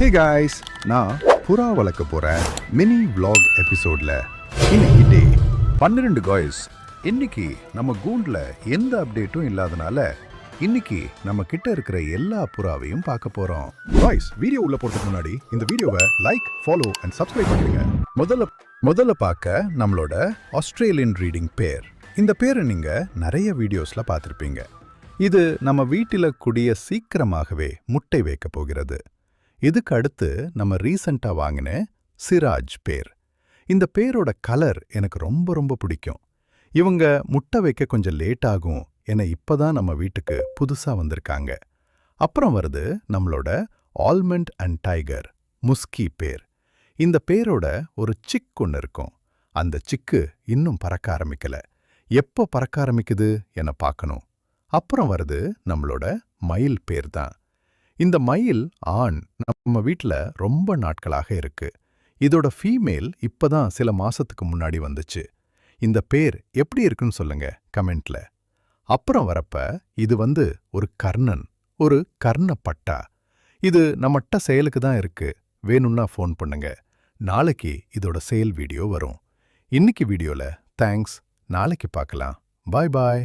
Hey guys, நான் புறா வளர்க்க போற மினி vlog எபிசோட்ல இன்னைக்கு டே 12 காய்ஸ். இன்னைக்கு நம்ம கூண்டுல எந்த அப்டேட்டும் இல்லாதனால இன்னைக்கு நம்ம கிட்ட இருக்கிற எல்லா புறாவையும் பார்க்க போறோம். காய்ஸ், வீடியோ உள்ள போறதுக்கு முன்னாடி இந்த வீடியோவை லைக், ஃபாலோ அண்ட் சப்ஸ்கிரைப் பண்ணுங்க. முதல்ல பார்க்க நம்மளோட ஆஸ்திரேலியன் ரீடிங் பேர். இந்த பேரை நீங்க நிறைய வீடியோஸ்ல பார்த்திருப்பீங்க. இது நம்ம வீட்டில கூடிய சீக்கிரமாகவே முட்டை வைக்க போகிறது. இதுக்கு அடுத்து நம்ம ரீசெண்டா வாங்கின சிராஜ் பேர். இந்த பேரோட கலர் எனக்கு ரொம்ப பிடிக்கும். இவங்க முட்டை வைக்க கொஞ்சம் லேட் ஆகும் என இப்பதான் நம்ம வீட்டுக்கு புதுசா வந்திருக்காங்க. அப்புறம் வருது நம்மளோட ஆல்மண்ட் அண்ட் டைகர் முஸ்கி பேர். இந்த பேரோட ஒரு சிக் ஒன்று இருக்கும். அந்த சிக்கு இன்னும் பறக்க ஆரம்பிக்கல. எப்போ பறக்க ஆரம்பிக்குது என பார்க்கணும். அப்புறம் வருது நம்மளோட மயில் பேர் தான். இந்த மயில் ஆண் நம்ம வீட்டில் ரொம்ப நாட்களாக இருக்கு. இதோட ஃபீமேல் இப்பதான் சில மாசத்துக்கு முன்னாடி வந்துச்சு. இந்த பேர் எப்படி இருக்குன்னு சொல்லுங்க கமெண்ட்ல. அப்புறம் வரப்ப இது ஒரு கர்ணன், ஒரு கர்ணப்பட்டா. இது நம்மட்ட செயலுக்கு தான் இருக்கு. வேணும்னா ஃபோன் பண்ணுங்க. நாளைக்கு இதோட செயல் வீடியோ வரும். இன்னைக்கு வீடியோல தேங்க்ஸ். நாளைக்கு பார்க்கலாம். பாய் பாய்.